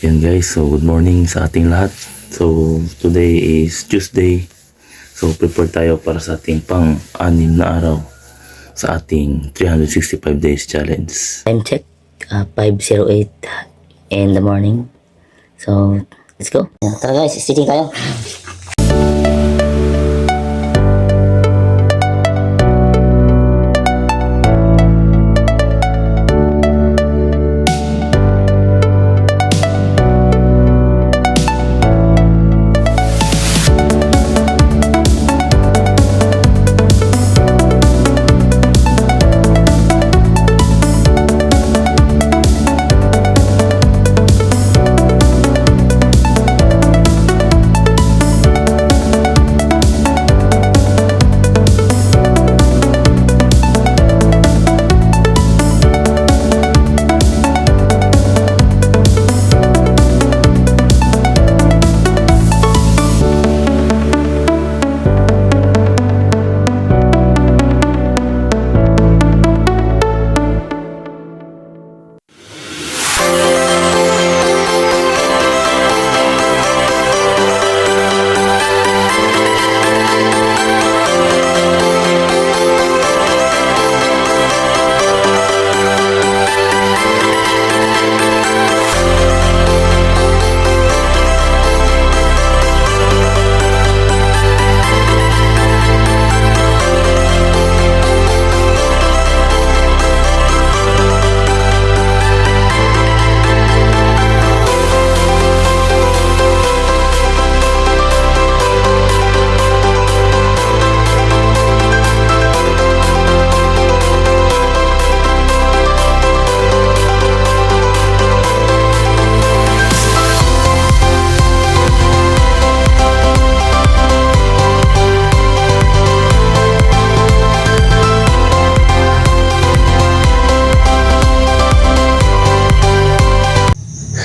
Yan guys, so good morning sa ating lahat. So today is Tuesday. So prepare tayo para sa ating pang-anim na araw sa ating 365 days challenge. Time check, 5:08 in the morning. So, let's go. Tara guys, stitching tayo.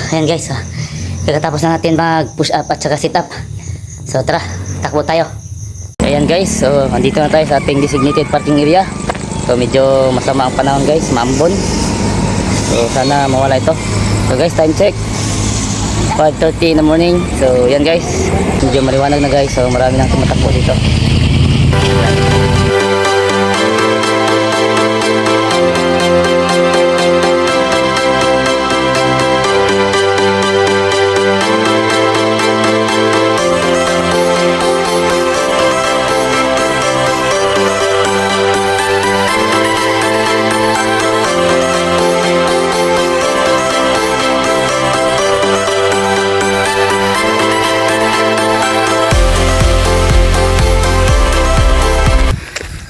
Ayan guys, kakatapos na natin mag push up at saka sit up. So tara, takbo tayo. Ayan guys, so andito na tayo sa ating designated parking area. So medyo masama ang panahon guys, maambon. So sana mawala ito. So guys, time check 5:30 in the morning. So yan guys, medyo maliwanag na guys. So marami nang tumatakbo dito.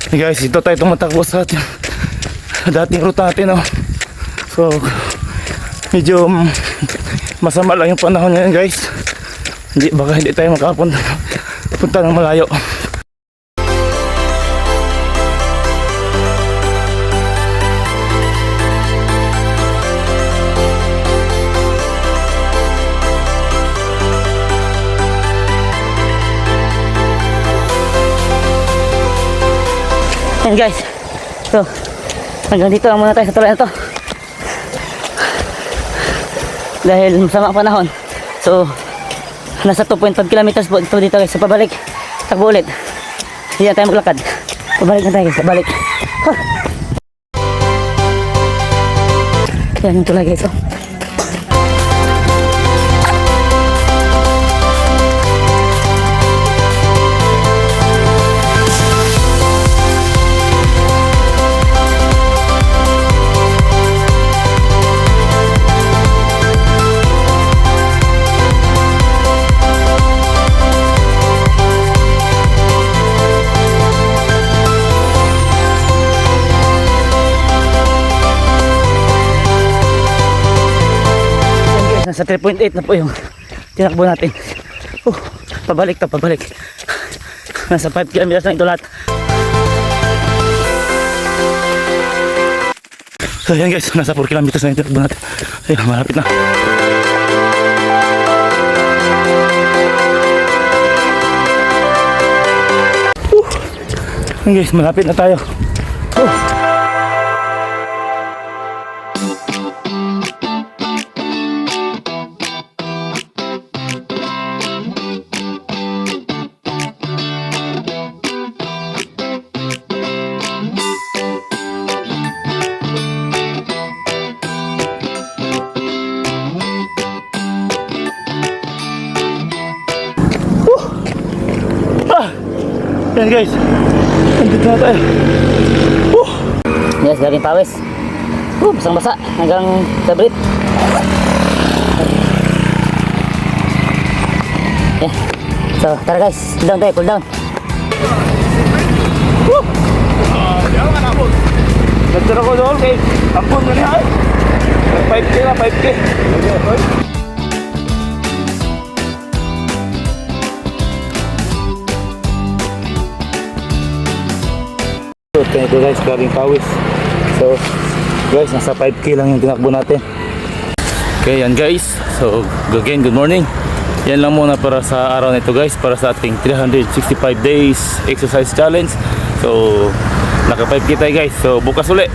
Hey guys, dito tayo tumatakbo sa dating ruta natin, oh. So medyo masama lang yung panahon ngayon guys. Baka hindi tayo makapunta ng malayo. Ayan guys, so hanggang dito lang muna tayo sa tulay na to dahil masama ang panahon. So nasa 2.5 kilometers po dito guys. Sa pabalik, takbo ulit, hindi na tayo maglakad. Pabalik na tayo guys, pabalik. Yan yung tulay guys, oh. Nasa 3.8 na po yung tinakbo natin. Pabalik. Nasa 5 kilometers na ito lahat. So yan guys, nasa 4 kilometers na yung tinakbo natin. Ayun, malapit na. Yan guys, malapit na tayo. Yan guys. Nandito na tayo. Yes, galing pawis. Basang basa hanggang sabrit. Yeah. So, tara guys, cool down tayo, cool down. Nagtira ko doon kay Ampun na niya. 5K na, 5K. So, ito guys, galing pawis. So, guys, nasa 5K lang yung tinakbo natin. Okay, yan guys. So, again, good morning. Yan lang muna para sa araw nito guys, para sa ating 365 days exercise challenge. So, naka 5K tayo guys. So, bukas ulit.